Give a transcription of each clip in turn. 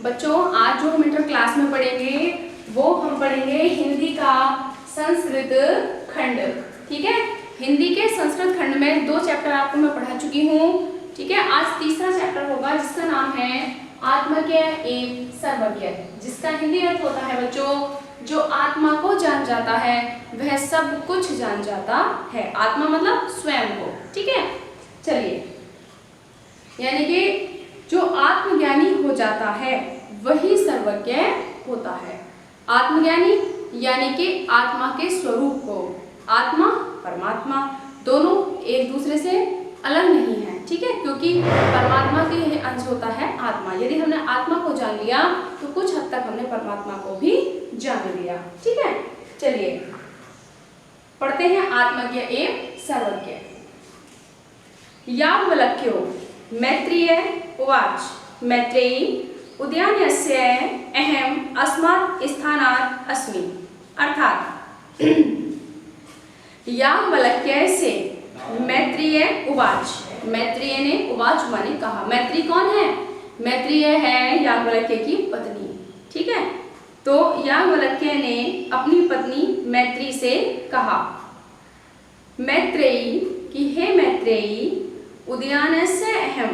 बच्चों आज जो हम इंटर क्लास में पढ़ेंगे वो हम पढ़ेंगे हिंदी का संस्कृत खंड। ठीक है, हिंदी के संस्कृत खंड में 2 चैप्टर आपको मैं पढ़ा चुकी हूँ। ठीक है, आज तीसरा चैप्टर होगा जिसका नाम है आत्मज्ञ एवं सर्वज्ञ, जिसका हिंदी अर्थ होता है बच्चों जो आत्मा को जान जाता है वह सब कुछ जान जाता है। आत्मा मतलब स्वयं को। ठीक है, चलिए, यानी कि जो आत्मज्ञानी हो जाता है वही सर्वज्ञ होता है। आत्मज्ञानी यानी कि आत्मा के स्वरूप को, आत्मा परमात्मा दोनों एक दूसरे से अलग नहीं है। ठीक है, क्योंकि परमात्मा के यह अंश होता है आत्मा। यदि हमने आत्मा को जान लिया तो कुछ हद तक हमने परमात्मा को भी जान लिया। ठीक है, चलिए पढ़ते हैं आत्मज्ञ एवं सर्वज्ञ। याज्ञवल्क्यो मैत्रेय उवाच मैत्रेयी उद्यानस्य अहम अस्मात् स्थानात् अस्मि। अर्थात याज्ञवल्क्य से मैत्रेय उवाच, मैत्रेय ने उवाच माने कहा। मैत्री कौन है? मैत्रेय है याज्ञवल्क्य की पत्नी। ठीक है, तो याज्ञवल्क्य ने अपनी पत्नी मैत्री से कहा मैत्रेयी कि हे मैत्रेयी उद्यानस्य अहम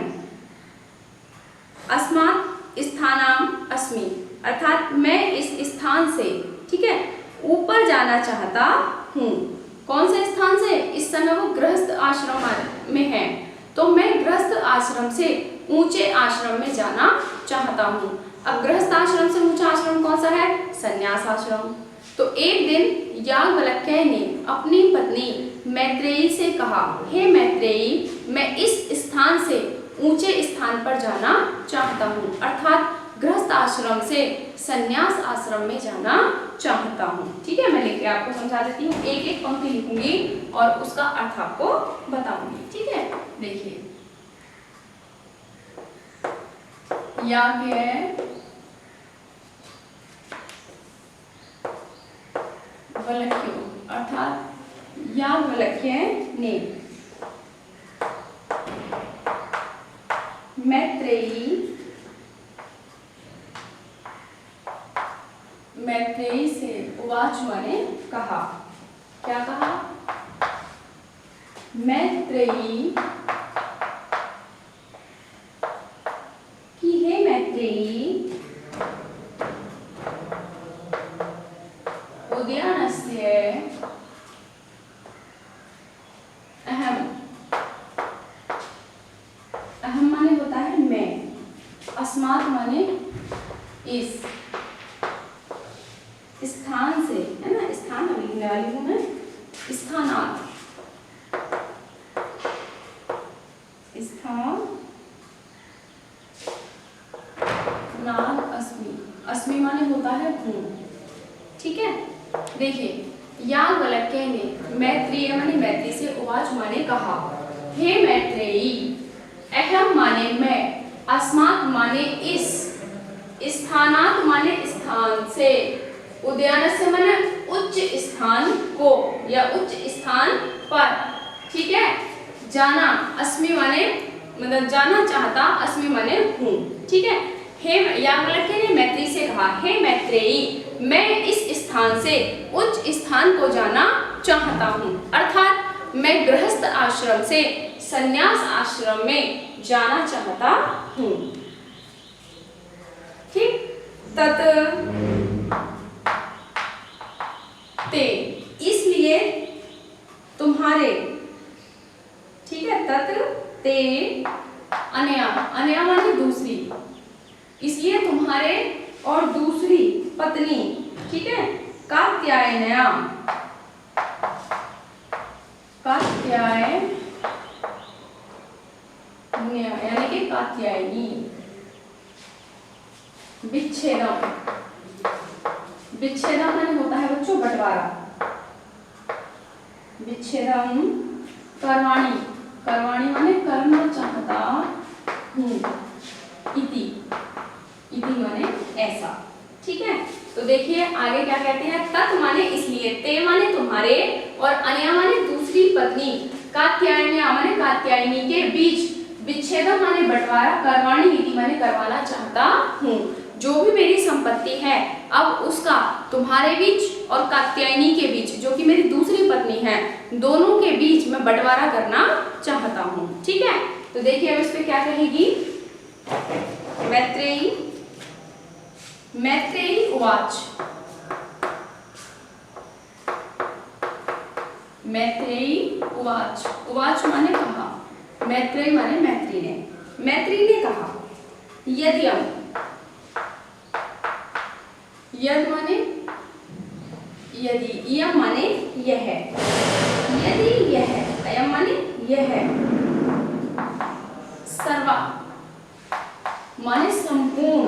अस्मात् स्थानाम् अस्मि। अर्थात मैं इस स्थान से, ठीक है, ऊपर जाना चाहता हूँ। कौन से स्थान से? इस समय वो गृहस्थ आश्रम में है, तो मैं गृहस्थ आश्रम से ऊंचे आश्रम में जाना चाहता हूँ। अब गृहस्थ आश्रम से ऊंचा आश्रम कौन सा है? संन्यास आश्रम। तो एक दिन याज्ञवल्क्य ने अपनी पत्नी मैत्रेयी से कहा हे मैत्रेयी मैं इस स्थान से ऊंचे स्थान पर जाना चाहता हूँ। अर्थात गृहस्थ आश्रम से संन्यास आश्रम में जाना चाहता हूँ। ठीक है, मैं लेके आपको समझा देती हूँ, एक एक पंक्ति लिखूंगी और उसका अर्थ आपको बताऊंगी। ठीक है, देखिए याज्ञवल्क्य अर्थात याज्ञवल्क्य ने मैत्रेयी से उवाच माने कहा। क्या कहा? मैत्रेयी कि हे मैत्रेयी उद्यानस्य अहम, अहम माने होता है मैं, अस्मात् माने इस स्थान से, है ना, स्थान अभी लिखने वाली हूँ मैं, स्थानात्, स्थानात् अस्मि, अस्मि माने होता है हूँ। ठीक है, देखिए याज्ञवल्क्य ने मैत्रेय माने मैत्री से उवाच माने कहा हे मैत्रेयी, अहम माने मैं, अस्मात् माने इस, स्थानात् माने स्थान से, उद्यानस्य माने उच्च स्थान को या उच्च स्थान पर। ठीक है, जाना, अस्मि माने मतलब जाना चाहता, अस्मि माने हूँ। ठीक है, हे याज्ञवल्क्य ने मैत्री से कहा हे मैत्रेयी मैं इस स्थान से उच्च स्थान को जाना चाहता हूँ। अर्थात मैं गृहस्थ आश्रम से संन्यास आश्रम में जाना चाहता हूँ। ठीक, तत् ते इसलिए तुम्हारे, ठीक है, तत् ते अनया, अनया माने दूसरी, इसलिए तुम्हारे और दूसरी पत्नी, ठीक है, कात्यायनया, कात्यायन यानी कि कात्यायनी, विच्छेदम, विच्छेदम माने होता है बच्चों बंटवारा, विच्छेदम कर्वाणी, कर्वाणी माने करना चाहता हूँ, इति, इति माने ऐसा। ठीक है, तो देखिए आगे क्या कहते हैं, तत् माने इसलिए, ते माने तुम्हारे और अनया माने दूसरी पत्नी, कात्यायन्या माने कात्यायनी के बीच, विच्छेदम माने बंटवारा, करवाणी इति माने करवाना चाहता हूँ। जो भी मेरी संपत्ति है अब उसका तुम्हारे बीच और कात्यायनी के बीच, जो कि मेरी दूसरी पत्नी है, दोनों के बीच मैं बंटवारा करना चाहता हूँ। ठीक है, तो देखिए अब इस पे क्या कहेगी। मैत्रेयी, मैत्रेयी उवाच, मैत्रेयी उवाच, उवाच माने कहा, मैत्रेयी माने मैत्री ने, मैत्री ने कहा, यद्यम, यद माने यदि, इयम माने यह, यदि यह, अयम माने यह, सर्वा माने संपूर्ण,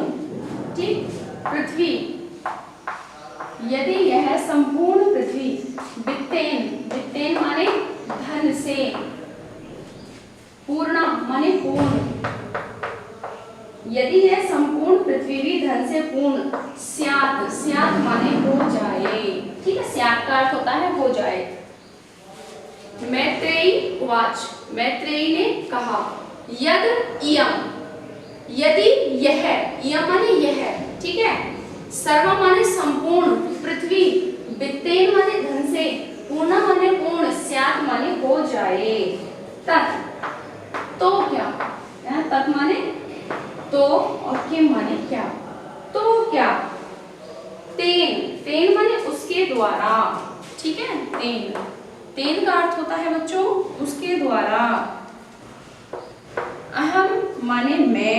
ठीक, पृथ्वी, यदि यह संपूर्ण पृथ्वी, वित्तेन, वित्तेन माने धन से, पूर्ण माने पूर्ण, यदि यह संपूर्ण पृथ्वी भी धन से पूर्ण, स्यात्, स्यात् माने हो जाए, ठीक है, स्यात् का अर्थ होता है हो जाए। मैत्रेयी उवाच, मैत्रेयी ने कहा, यद इयम, यदि यह, इयम माने यह, ठीक है, सर्व माने संपूर्ण, पृथ्वी, वित्तेन माने धन से, पूर्ण माने पूर्ण, स्यात् माने हो जाए, तत्, तो क्या, तत् माने तो, और किम माने क्या, तो क्या, तेन, तेन माने उसके द्वारा, ठीक है, तेन, तेन का अर्थ होता है बच्चों उसके द्वारा, अहम माने मैं,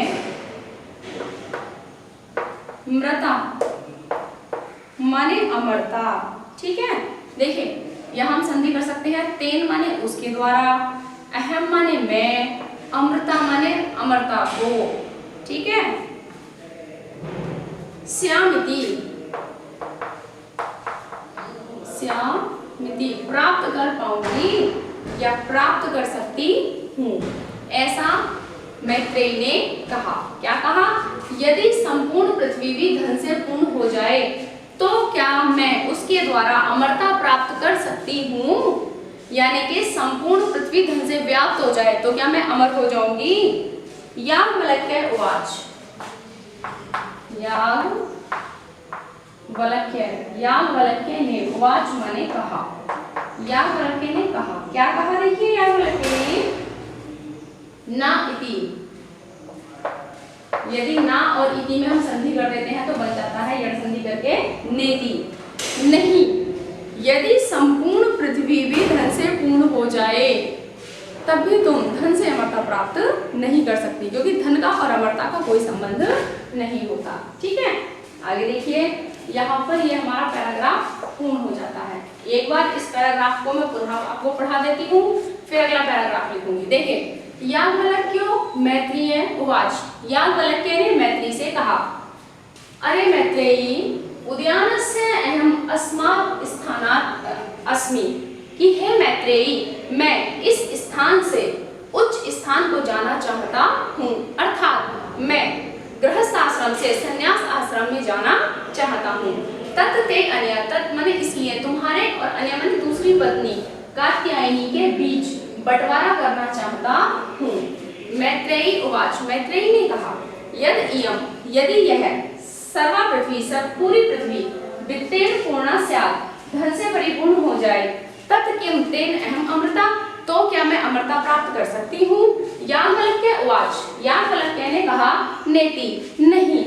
मृता माने अमरता, ठीक है। देखिए यहाँ हम संधि कर सकते हैं, तेन माने उसके द्वारा, अहम माने मैं, अमृता माने अमरता को, ठीक है। श्यामिति, श्यामिति प्राप्त कर पाऊंगी या प्राप्त कर सकती हूँ, ऐसा मैत्रेयी ने कहा। क्या कहा, यदि संपूर्ण पृथ्वी भी धन से पूर्ण हो जाए तो क्या मैं उसके द्वारा अमरता प्राप्त कर सकती हूँ, यानी कि संपूर्ण पृथ्वी धन से व्याप्त हो जाए तो क्या मैं अमर हो जाऊंगी। याज्ञवल्क्य उवाच, याज्ञवल्क्य ने, उवाच माने कहा, याज्ञवल्क्य ने कहा, क्या कहा, देखिए याज्ञवल्क्य ने, ना इति, यदि ना और इति में हम संधि कर देते हैं तो बन जाता है यड़ संधि करके नेति, नहीं, यदि संपूर्ण पृथ्वी भी धन से पूर्ण हो जाए तब भी तुम धन से अमरता प्राप्त नहीं कर सकती, क्योंकि धन का और अमरता का कोई संबंध नहीं होता। ठीक है, आगे देखिए, यहाँ पर ये हमारा पैराग्राफ पूर्ण हो जाता है। एक बार इस पैराग्राफ को मैं पुनः आपको पढ़ा देती हूँ, फिर अगला पैराग्राफ लिखूंगी। देखिए, याज्ञवल्क्यो मैत्रेयी उवाच, याज्ञवल्क्य ने मैत्री से कहा, अरे मैत्रेयी, उद्यानस्य अहम अस्मात् स्थानात् अस्मि, कि हे मैत्रेयी, मैं इस स्थान से उच्च स्थान को जाना चाहता हूँ, अर्थात मैं गृहस्थ आश्रम से संन्यास आश्रम में जाना चाहता हूँ। तत् ते अनया, तत् माने इसलिए, तुम्हारे और अनया माने दूसरी पत्नी कात्यायनी के बीच बंटवारा करना चाहता हूँ। मैत्रेयी उवाच, मैत्रेयी ने कहा, यद इयम, यदि यह सर्वा पृथ्वी, सब पूरी पृथ्वी, वित्तेन पूर्णा स्यात्, धन से परिपूर्ण हो जाए, तत् किम तेन अहम अमृता, तो क्या मैं अमरता प्राप्त कर सकती हूँ। याज्ञवल्क्य उवाच, याज्ञवल्क्य ने कहा, नेति, नहीं।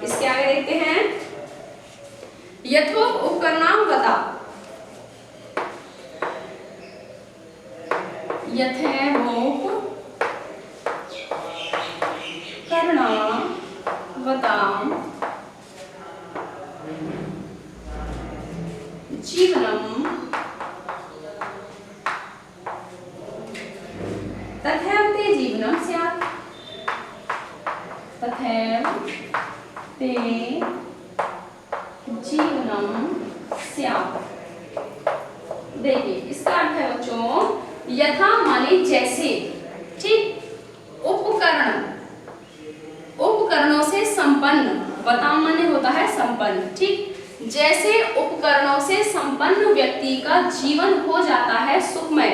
इसके आगे देखते हैं, यथोक्त उपकरणाम वता, यथोक्त करणाम वताम जीवनम तथैव ते जीवनम स्यात्, तथैव ते जीवनम स्यात्। देखिए, इसका अर्थ है बच्चों, यथा माने जैसे, ठीक, उपकरण, उपकरणों से संपन्न, वताम माने होता है संपन्न, ठीक, जैसे उपकरणों से संपन्न व्यक्ति का जीवन हो जाता है सुखमय।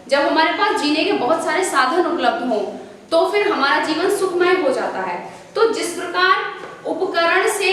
जब हमारे पास जीने के बहुत सारे साधन उपलब्ध हों तो फिर हमारा जीवन सुखमय हो जाता है। तो जिस प्रकार